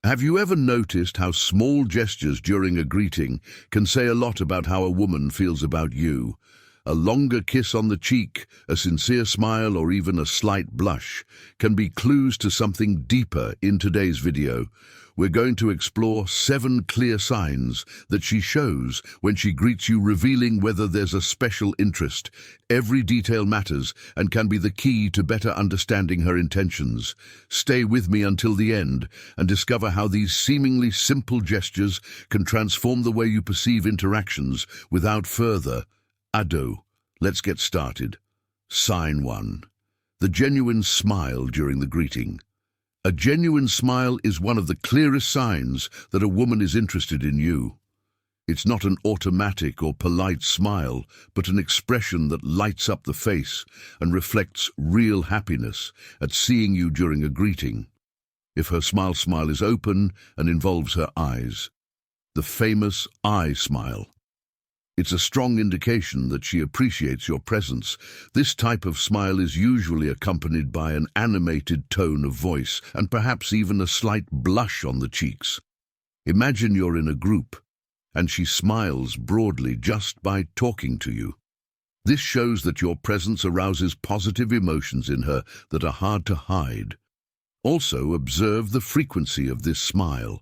Have you ever noticed how small gestures during a greeting can say a lot about how a woman feels about you? A longer kiss on the cheek, a sincere smile, or even a slight blush can be clues to something deeper. In today's video, we're going to explore 7 clear signs that she shows when she greets you, revealing whether there's a special interest. Every detail matters and can be the key to better understanding her intentions. Stay with me until the end and discover how these seemingly simple gestures can transform the way you perceive interactions. Without further ado, let's get started. Sign 1. The genuine smile during the greeting. A genuine smile is one of the clearest signs that a woman is interested in you. It's not an automatic or polite smile, but an expression that lights up the face and reflects real happiness at seeing you during a greeting. If her smile is open and involves her eyes, the famous eye smile, it's a strong indication that she appreciates your presence. This type of smile is usually accompanied by an animated tone of voice and perhaps even a slight blush on the cheeks. Imagine you're in a group and she smiles broadly just by talking to you. This shows that your presence arouses positive emotions in her that are hard to hide. Also, observe the frequency of this smile.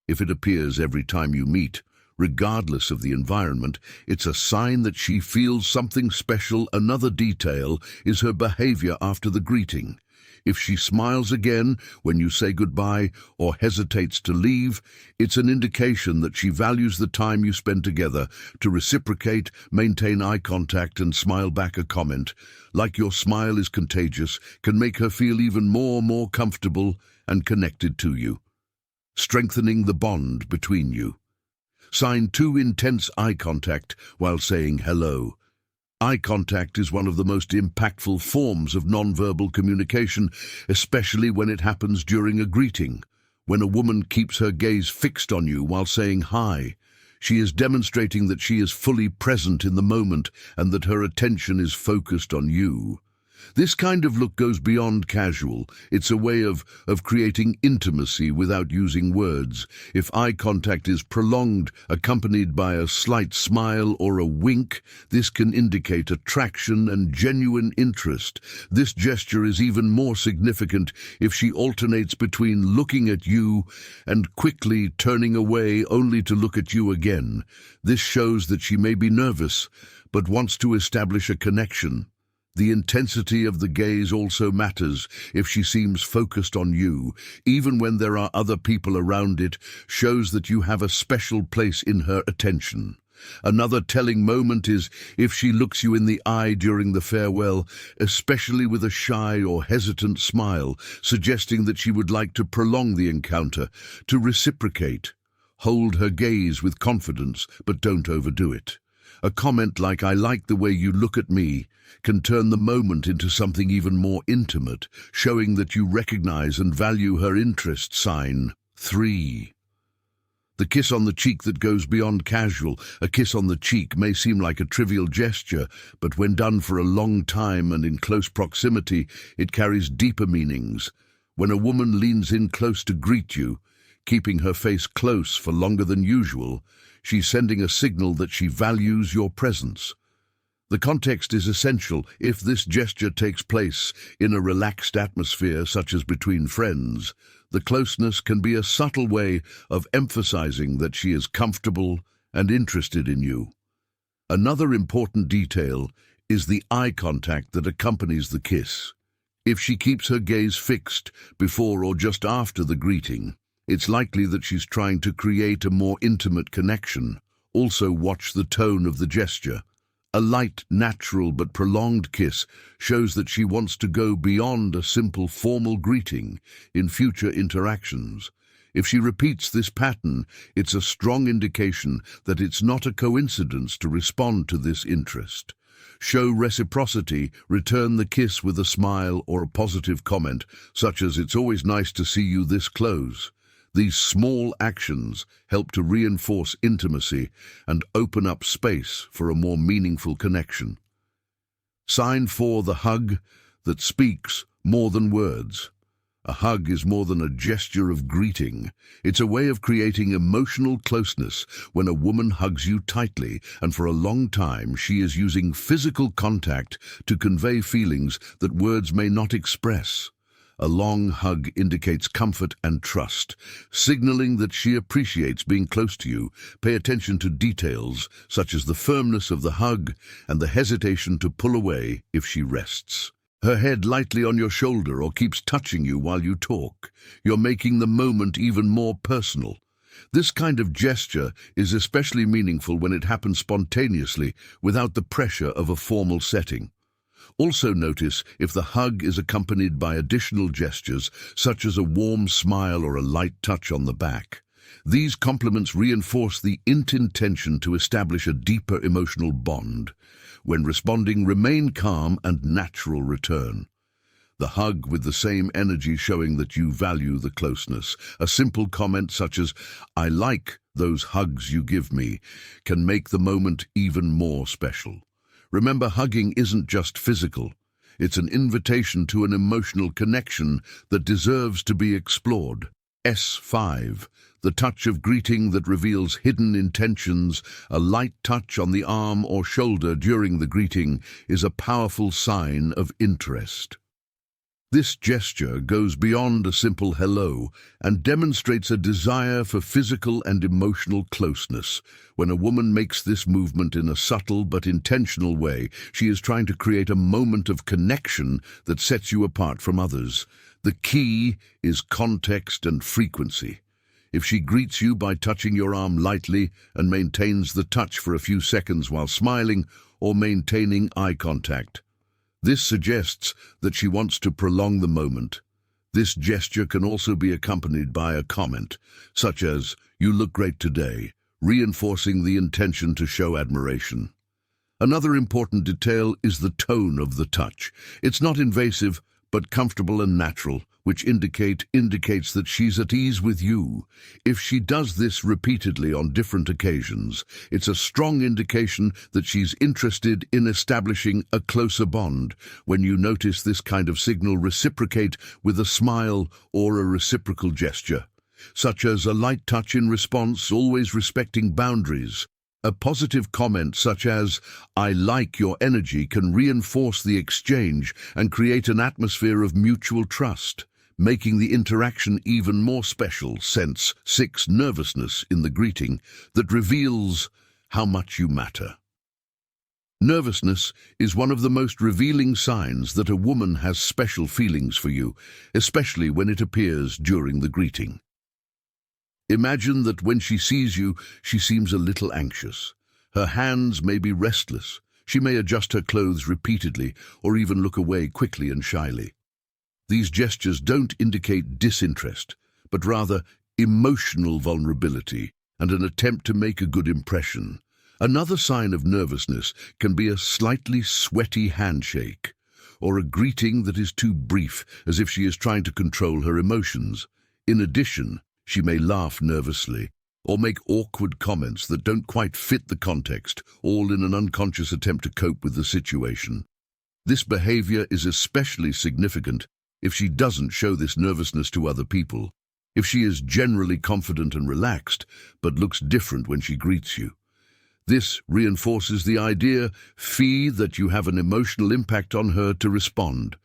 If it appears every time you meet, regardless of the environment, it's a sign that she feels something special. Another detail is her behavior after the greeting. If she smiles again when you say goodbye or hesitates to leave, it's an indication that she values the time you spend together. To reciprocate, maintain eye contact and smile back. A comment, like your smile is contagious, can make her feel even more comfortable and connected to you, strengthening the bond between you. Sign 2. Intense eye contact while saying hello. Eye contact is one of the most impactful forms of nonverbal communication, especially when it happens during a greeting. When a woman keeps her gaze fixed on you while saying hi, she is demonstrating that she is fully present in the moment and that her attention is focused on you. This kind of look goes beyond casual. It's a way of creating intimacy without using words. If eye contact is prolonged, accompanied by a slight smile or a wink, this can indicate attraction and genuine interest. This gesture is even more significant if she alternates between looking at you and quickly turning away only to look at you again. This shows that she may be nervous, but wants to establish a connection. The intensity of the gaze also matters. If she seems focused on you, even when there are other people around, it shows that you have a special place in her attention. Another telling moment is if she looks you in the eye during the farewell, especially with a shy or hesitant smile, suggesting that she would like to prolong the encounter. To reciprocate, hold her gaze with confidence, but don't overdo it. A comment like "I like the way you look at me" can turn the moment into something even more intimate, showing that you recognize and value her interest. Sign 3. The kiss on the cheek that goes beyond casual. A kiss on the cheek may seem like a trivial gesture, but when done for a long time and in close proximity, it carries deeper meanings. When a woman leans in close to greet you, keeping her face close for longer than usual, she's sending a signal that she values your presence. The context is essential. If this gesture takes place in a relaxed atmosphere, such as between friends, the closeness can be a subtle way of emphasizing that she is comfortable and interested in you. Another important detail is the eye contact that accompanies the kiss. If she keeps her gaze fixed before or just after the greeting, it's likely that she's trying to create a more intimate connection. Also, watch the tone of the gesture. A light, natural but prolonged kiss shows that she wants to go beyond a simple formal greeting in future interactions. If she repeats this pattern, it's a strong indication that it's not a coincidence to respond to this interest. Show reciprocity. Return the kiss with a smile or a positive comment, such as "It's always nice to see you this close." These small actions help to reinforce intimacy and open up space for a more meaningful connection. Sign 4. The hug that speaks more than words. A hug is more than a gesture of greeting. It's a way of creating emotional closeness. When a woman hugs you tightly, and for a long time, she is using physical contact to convey feelings that words may not express. A long hug indicates comfort and trust, signaling that she appreciates being close to you. Pay attention to details, such as the firmness of the hug and the hesitation to pull away if she rests her head lightly on your shoulder or keeps touching you while you talk. You're making the moment even more personal. This kind of gesture is especially meaningful when it happens spontaneously, without the pressure of a formal setting. Also notice if the hug is accompanied by additional gestures, such as a warm smile or a light touch on the back. These compliments reinforce the intention to establish a deeper emotional bond. When responding, remain calm and natural return. The hug with the same energy, showing that you value the closeness. A simple comment such as, "I like those hugs you give me," can make the moment even more special. Remember, hugging isn't just physical. It's an invitation to an emotional connection that deserves to be explored. S5. The touch of greeting that reveals hidden intentions. A light touch on the arm or shoulder during the greeting is a powerful sign of interest. This gesture goes beyond a simple hello and demonstrates a desire for physical and emotional closeness. When a woman makes this movement in a subtle but intentional way, she is trying to create a moment of connection that sets you apart from others. The key is context and frequency. If she greets you by touching your arm lightly and maintains the touch for a few seconds while smiling or maintaining eye contact, this suggests that she wants to prolong the moment. This gesture can also be accompanied by a comment, such as, "You look great today," reinforcing the intention to show admiration. Another important detail is the tone of the touch. It's not invasive, but comfortable and natural, which indicates that she's at ease with you. If she does this repeatedly on different occasions, it's a strong indication that she's interested in establishing a closer bond. When you notice this kind of signal, reciprocate with a smile or a reciprocal gesture, such as a light touch in response, always respecting boundaries. A positive comment such as, "I like your energy," can reinforce the exchange and create an atmosphere of mutual trust, making the interaction even more special. Sense 6. Nervousness in the greeting that reveals how much you matter. Nervousness is one of the most revealing signs that a woman has special feelings for you, especially when it appears during the greeting. Imagine that when she sees you, she seems a little anxious. Her hands may be restless. She may adjust her clothes repeatedly or even look away quickly and shyly. These gestures don't indicate disinterest, but rather emotional vulnerability and an attempt to make a good impression. Another sign of nervousness can be a slightly sweaty handshake or a greeting that is too brief, as if she is trying to control her emotions. In addition, she may laugh nervously or make awkward comments that don't quite fit the context, all in an unconscious attempt to cope with the situation. This behavior is especially significant if she doesn't show this nervousness to other people. If she is generally confident and relaxed, but looks different when she greets you. This reinforces the idea, that you have an emotional impact on her to respond.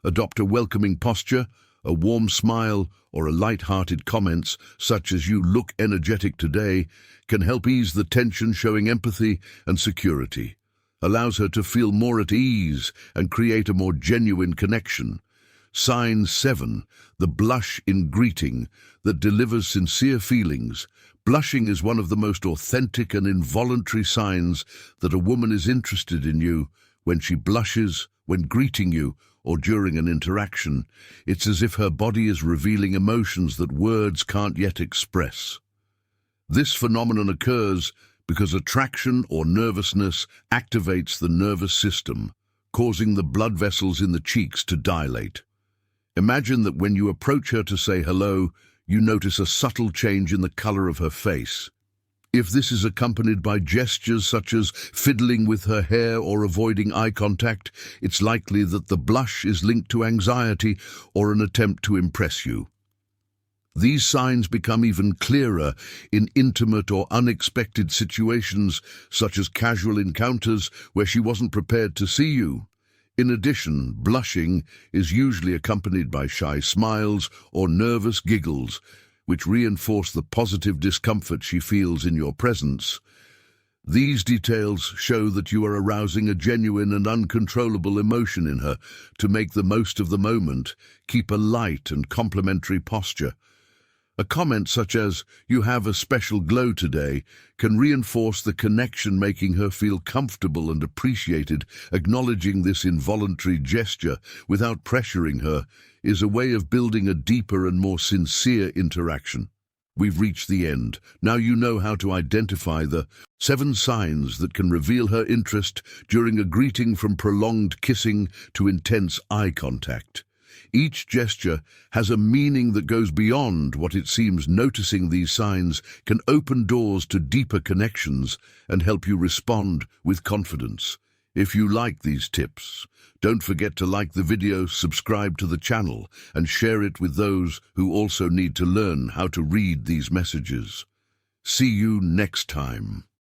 Adopt a welcoming posture, a warm smile, or a light-hearted comments, such as "You look energetic today," can help ease the tension, showing empathy and security. Allows her to feel more at ease and create a more genuine connection. Sign 7. The blush in greeting that delivers sincere feelings. Blushing is one of the most authentic and involuntary signs that a woman is interested in you. When she blushes, when greeting you, or during an interaction, it's as if her body is revealing emotions that words can't yet express. This phenomenon occurs because attraction or nervousness activates the nervous system, causing the blood vessels in the cheeks to dilate. Imagine that when you approach her to say hello, you notice a subtle change in the color of her face. If this is accompanied by gestures such as fiddling with her hair or avoiding eye contact, it's likely that the blush is linked to anxiety or an attempt to impress you. These signs become even clearer in intimate or unexpected situations, such as casual encounters where she wasn't prepared to see you. In addition, blushing is usually accompanied by shy smiles or nervous giggles, which reinforce the positive discomfort she feels in your presence. These details show that you are arousing a genuine and uncontrollable emotion in her. To make the most of the moment, keep a light and complimentary posture. A comment such as, "You have a special glow today," can reinforce the connection, making her feel comfortable and appreciated. Acknowledging this involuntary gesture without pressuring her is a way of building a deeper and more sincere interaction. We've reached the end. Now you know how to identify the 7 signs that can reveal her interest during a greeting, from prolonged kissing to intense eye contact. Each gesture has a meaning that goes beyond what it seems. Noticing these signs can open doors to deeper connections and help you respond with confidence. If you like these tips, don't forget to like the video, subscribe to the channel, and share it with those who also need to learn how to read these messages. See you next time.